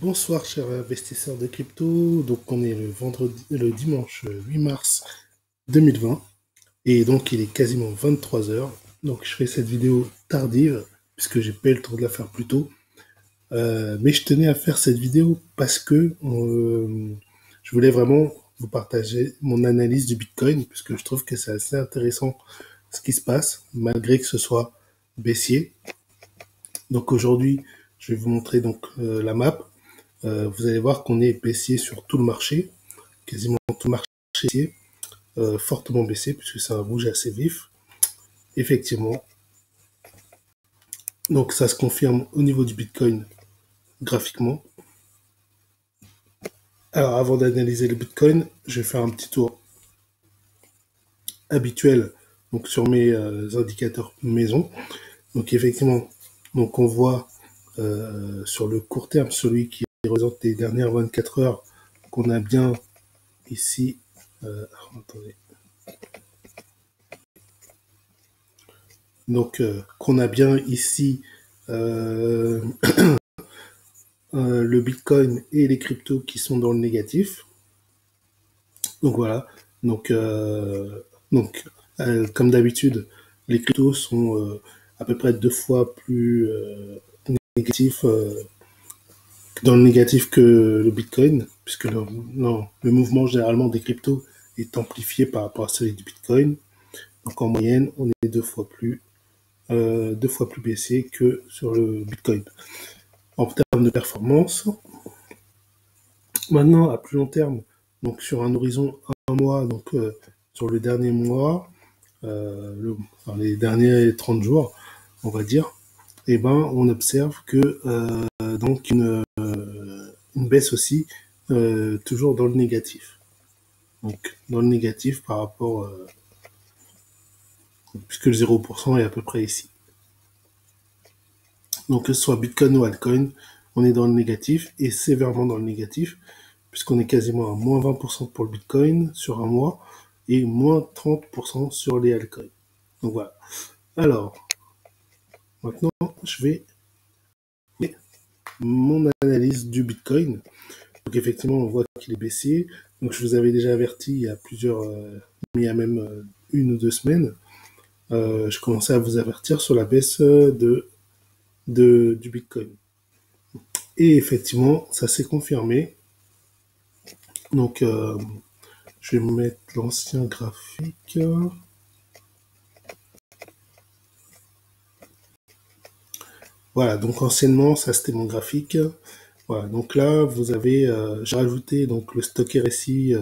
Bonsoir chers investisseurs de crypto, donc on est le dimanche 8 mars 2020 et donc il est quasiment 23 heures. Donc je fais cette vidéo tardive puisque j'ai pas eu le temps de la faire plus tôt. Mais je tenais à faire cette vidéo parce que je voulais vraiment vous partager mon analyse du Bitcoin puisque je trouve que c'est assez intéressant ce qui se passe malgré que ce soit baissier. Donc aujourd'hui je vais vous montrer donc la map. Vous allez voir qu'on est baissier sur tout le marché, quasiment tout le marché, fortement baissé, puisque c'est un rouge assez vif. Effectivement. Donc ça se confirme au niveau du Bitcoin graphiquement. Alors avant d'analyser le Bitcoin, je vais faire un petit tour habituel donc sur mes indicateurs maison. Donc effectivement, donc on voit sur le court terme, celui qui représente les dernières 24 heures, qu'on a bien ici. Attendez. Donc, qu'on a bien ici le Bitcoin et les cryptos qui sont dans le négatif. Donc voilà. Donc, comme d'habitude, les cryptos sont à peu près 2 fois plus négatifs dans le négatif que le Bitcoin, puisque le mouvement généralement des cryptos est amplifié par rapport à celui du Bitcoin. Donc en moyenne, on est 2 fois plus baissé que sur le Bitcoin. En termes de performance, maintenant à plus long terme, donc sur un horizon 1 mois, donc sur le dernier mois, les derniers 30 jours, on va dire, et on observe que donc une baisse aussi, toujours dans le négatif. Donc dans le négatif par rapport, puisque le 0% est à peu près ici. Donc que ce soit Bitcoin ou altcoin, on est dans le négatif et sévèrement dans le négatif, puisqu'on est quasiment à moins 20% pour le Bitcoin sur un mois et moins 30% sur les altcoins. Donc voilà. Alors, maintenant, je vais mon analyse du Bitcoin. Donc effectivement, on voit qu'il est baissier. Donc je vous avais déjà averti il y a même 1 ou 2 semaines, je commençais à vous avertir sur la baisse du Bitcoin. Et effectivement, ça s'est confirmé. Donc, je vais mettre l'ancien graphique. Voilà, donc anciennement, ça c'était mon graphique. Voilà, donc là, vous avez, j'ai rajouté donc le stock RSI,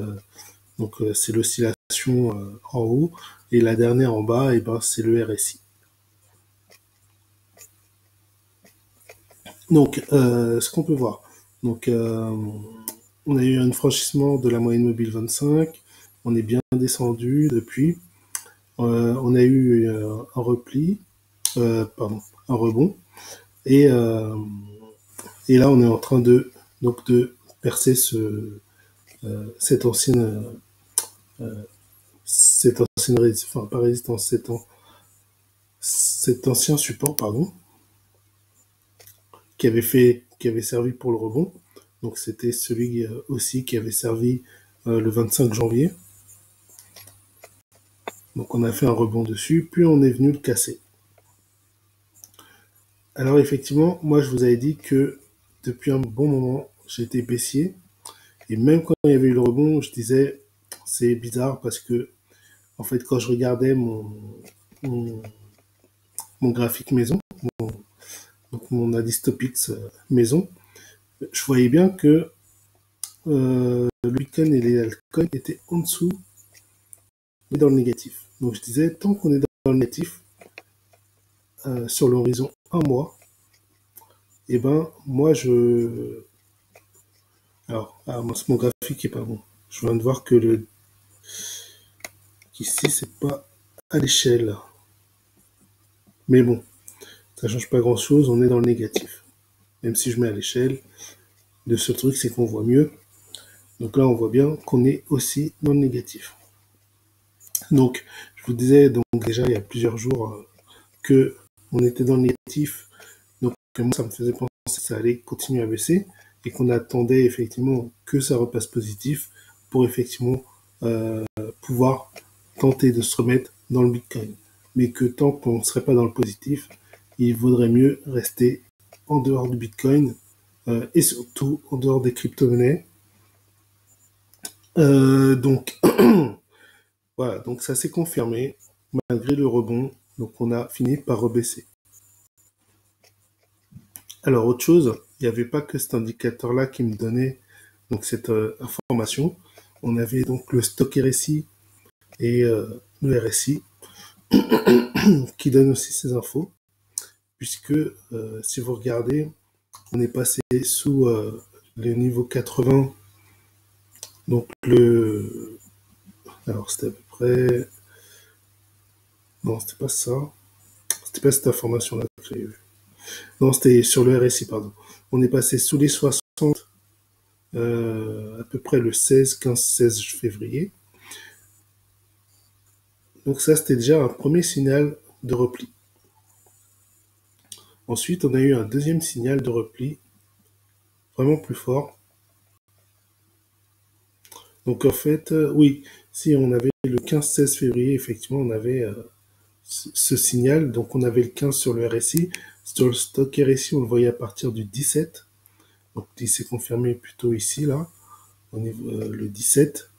donc c'est l'oscillation en haut, et la dernière en bas, et c'est le RSI. Donc, ce qu'on peut voir, donc on a eu un franchissement de la moyenne mobile 25, on est bien descendu depuis, on a eu un repli, pardon, un rebond, et là on est en train de percer cette ancienne enfin pas résistance, cet ancien support, pardon, qui avait servi pour le rebond. Donc c'était celui aussi qui avait servi le 25 janvier. Donc on a fait un rebond dessus, puis on est venu le casser. Alors effectivement, moi je vous avais dit que depuis un bon moment, j'étais baissier. Et même quand il y avait eu le rebond, je disais, c'est bizarre parce que, en fait, quand je regardais mon, mon graphique maison, mon Adistopix maison, je voyais bien que le Bitcoin et les altcoins étaient en dessous, mais dans le négatif. Donc je disais, tant qu'on est dans le négatif, sur l'horizon 1 mois, et moi je... Alors, mon graphique est pas bon. Je viens de voir que qu'ici, c'est pas à l'échelle. Mais bon, ça change pas grand chose, on est dans le négatif. Même si je mets à l'échelle, le seul truc c'est qu'on voit mieux. Donc là on voit bien qu'on est aussi dans le négatif. Donc je vous disais donc déjà il y a plusieurs jours que on était dans le négatif. Donc moi ça me faisait penser que ça allait continuer à baisser. et qu'on attendait effectivement que ça repasse positif pour effectivement pouvoir tenter de se remettre dans le Bitcoin. Mais que tant qu'on ne serait pas dans le positif, il vaudrait mieux rester en dehors du Bitcoin et surtout en dehors des crypto-monnaies. Donc voilà, donc ça s'est confirmé malgré le rebond. Donc on a fini par rebaisser. Alors autre chose, il n'y avait pas que cet indicateur-là qui me donnait donc cette information. On avait donc le stock RSI et le RSI qui donnent aussi ces infos, puisque si vous regardez, on est passé sous le niveau 80. Donc alors c'était à peu près, non c'était pas ça, c'était pas cette information-là que j'avais vue. Non, c'était sur le RSI, pardon. On est passé sous les 60 à peu près le 15-16 février. Donc ça, c'était déjà un premier signal de repli. Ensuite, on a eu un deuxième signal de repli, vraiment plus fort. Donc en fait, oui, si on avait le 15-16 février, effectivement, on avait ce signal. Donc on avait le 15 sur le RSI. Sur le stock RSI, on le voyait à partir du 17. Donc il s'est confirmé plutôt ici, là, au niveau, le 17.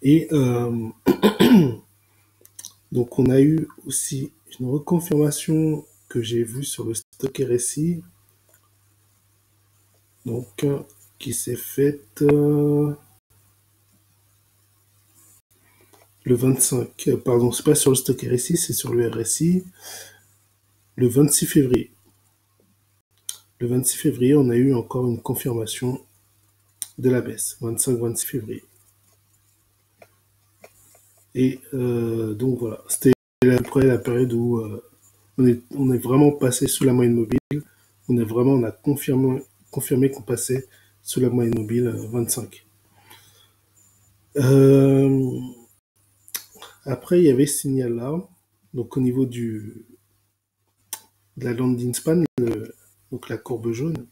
Et donc on a eu aussi une reconfirmation que j'ai vue sur le stock RSI, donc qui s'est faite le 25, pardon, c'est pas sur le stock RSI, c'est sur le RSI, le 26 février. Le 26 février, on a eu encore une confirmation de la baisse, 25-26 février. Et donc voilà, c'était à peu près la période où on est vraiment passé sous la moyenne mobile. On a confirmé qu'on passait sous la moyenne mobile 25. Après, il y avait ce signal-là. Donc au niveau de la landing span, donc la courbe jaune,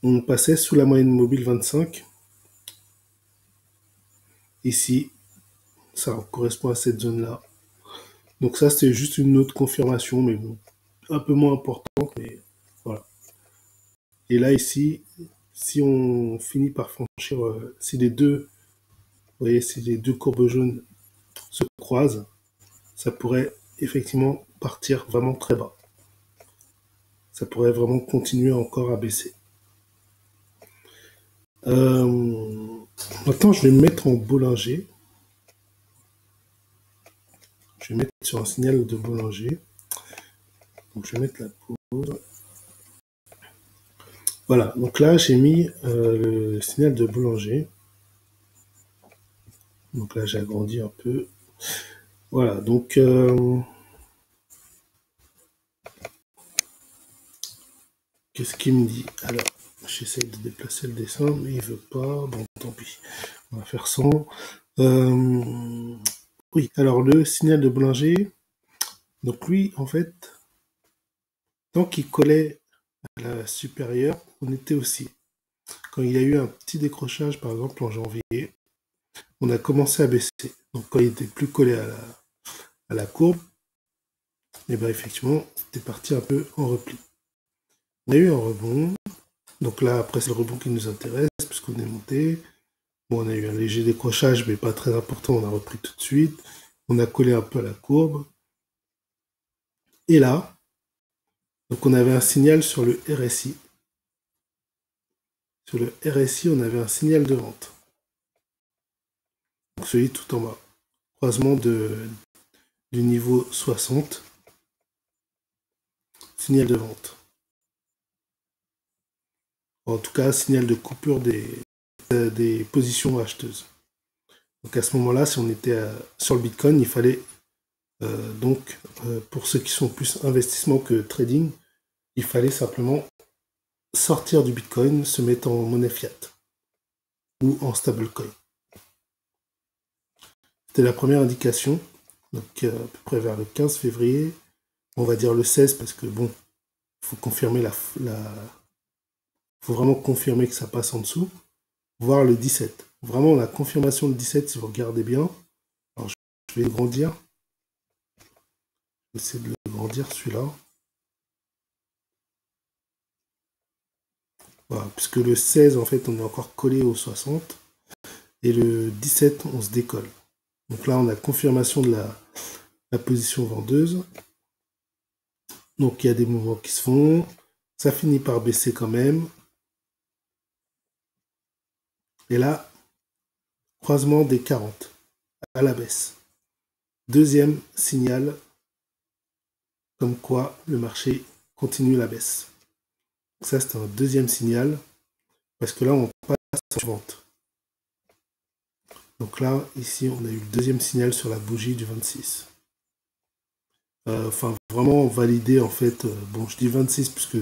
on passait sous la moyenne mobile 25. Ici, ça correspond à cette zone-là. Donc ça, c'était juste une autre confirmation, mais bon, un peu moins importante, mais voilà. Et là, ici, si on finit par franchir, si les deux, vous voyez, si les deux courbes jaunes se croisent, ça pourrait effectivement partir vraiment très bas. Ça pourrait vraiment continuer encore à baisser. Maintenant, je vais me mettre en Bollinger. Je vais mettre sur un signal de Bollinger. Donc, je vais mettre la pause. Voilà, donc là, j'ai mis le signal de Bollinger. Donc là, j'ai agrandi un peu. Voilà, donc qu'est-ce qu'il me dit? Alors, j'essaie de déplacer le dessin, mais il veut pas. Bon, tant pis. On va faire sans. Oui, alors le signal de Bollinger, donc lui, en fait, tant qu'il collait à la supérieure, on était aussi. Quand il y a eu un petit décrochage, par exemple en janvier, on a commencé à baisser. Donc quand il était plus collé à la courbe, et bien effectivement, c'était parti un peu en repli. On a eu un rebond. Donc là, après, c'est le rebond qui nous intéresse, puisqu'on est monté. Bon, on a eu un léger décrochage, mais pas très important. On a repris tout de suite. On a collé un peu à la courbe. Et là, donc on avait un signal sur le RSI. Sur le RSI, on avait un signal de vente. Donc celui tout en bas. Croisement du niveau 60. Signal de vente. En tout cas, signal de coupure des positions acheteuses. Donc à ce moment-là, si on était sur le Bitcoin, il fallait donc, pour ceux qui sont plus investissement que trading, il fallait simplement sortir du Bitcoin, se mettre en monnaie fiat ou en stablecoin. C'était la première indication, donc à peu près vers le 15 février, on va dire le 16 parce que bon, il faut confirmer faut vraiment confirmer que ça passe en dessous, voir le 17. Vraiment la confirmation de 17, si vous regardez bien. Alors je vais le grandir. Je vais essayer de le grandir celui-là. Voilà, puisque le 16, en fait, on est encore collé au 60. Et le 17, on se décolle. Donc là, on a confirmation de la position vendeuse. Donc il y a des mouvements qui se font. Ça finit par baisser quand même. Et là, croisement des 40 à la baisse. Deuxième signal comme quoi le marché continue la baisse. Donc ça, c'est un deuxième signal parce que là, on passe en vente. Donc là, ici, on a eu le deuxième signal sur la bougie du 26. Enfin, vraiment validé, en fait. Bon, je dis 26 puisque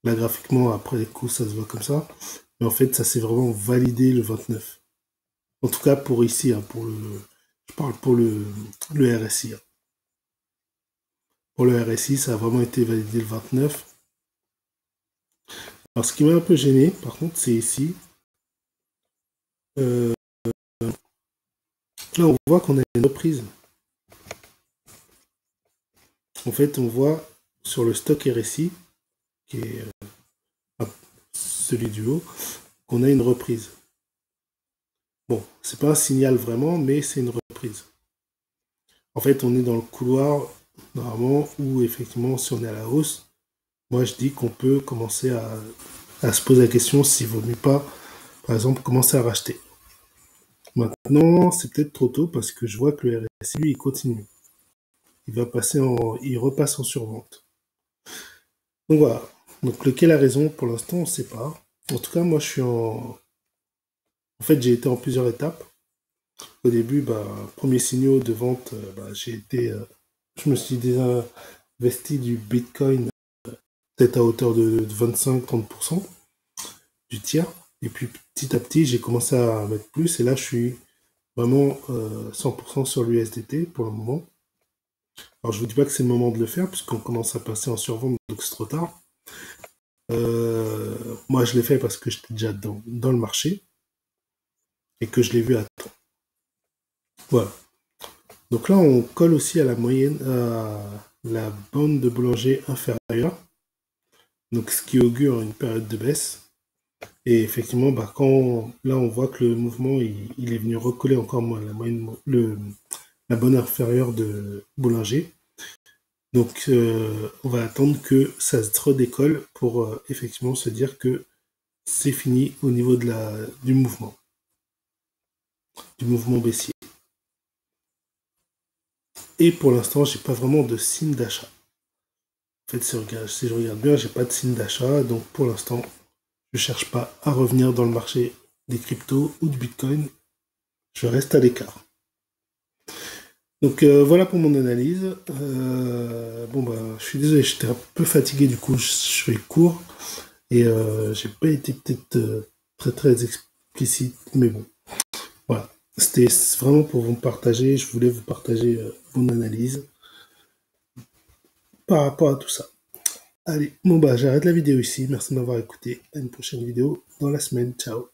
là, graphiquement, après les coups, ça se voit comme ça. Mais en fait, ça s'est vraiment validé le 29. En tout cas, pour ici, hein, je parle pour le RSI. Hein. Pour le RSI, ça a vraiment été validé le 29. Alors, ce qui m'a un peu gêné, par contre, c'est ici. Là, on voit qu'on a une reprise. En fait, on voit sur le stock RSI, qui est celui du haut, qu'on a une reprise. Bon, c'est pas un signal vraiment, mais c'est une reprise. En fait, on est dans le couloir, normalement, où effectivement, si on est à la hausse, moi je dis qu'on peut commencer à se poser la question s'il vaut mieux pas, par exemple, commencer à racheter. Maintenant, c'est peut-être trop tôt parce que je vois que le RSI, lui, il continue. Il repasse en survente. Donc voilà. Donc lequel a raison, pour l'instant, on ne sait pas. En tout cas, moi, je suis en fait, j'ai été en plusieurs étapes. Au début, premier signaux de vente, je me suis désinvesti du Bitcoin, peut-être à hauteur de 25-30% du tiers. Et puis petit à petit, j'ai commencé à mettre plus. Et là, je suis vraiment 100% sur l'USDT pour le moment. Alors, je vous dis pas que c'est le moment de le faire, puisqu'on commence à passer en survente, donc c'est trop tard. Moi, je l'ai fait parce que j'étais déjà dans le marché et que je l'ai vu à temps. Voilà. Donc là, on colle aussi à la moyenne, à la bande de Bollinger inférieure. Donc, ce qui augure une période de baisse. Et effectivement, là, on voit que le mouvement, il est venu recoller encore moins la bande inférieure de Bollinger. Donc, on va attendre que ça se redécolle pour effectivement se dire que c'est fini au niveau du mouvement baissier. Et pour l'instant, j'ai pas vraiment de signe d'achat. En fait, si je regarde bien, j'ai pas de signe d'achat, donc pour l'instant, je cherche pas à revenir dans le marché des cryptos ou du Bitcoin. Je reste à l'écart. Donc voilà pour mon analyse. Je suis désolé, j'étais un peu fatigué, du coup, je fais court. Et j'ai pas été peut-être très très explicite, mais bon. Voilà. C'était vraiment pour vous partager, je voulais vous partager mon analyse par rapport à tout ça. Allez, j'arrête la vidéo ici. Merci de m'avoir écouté. À une prochaine vidéo dans la semaine. Ciao.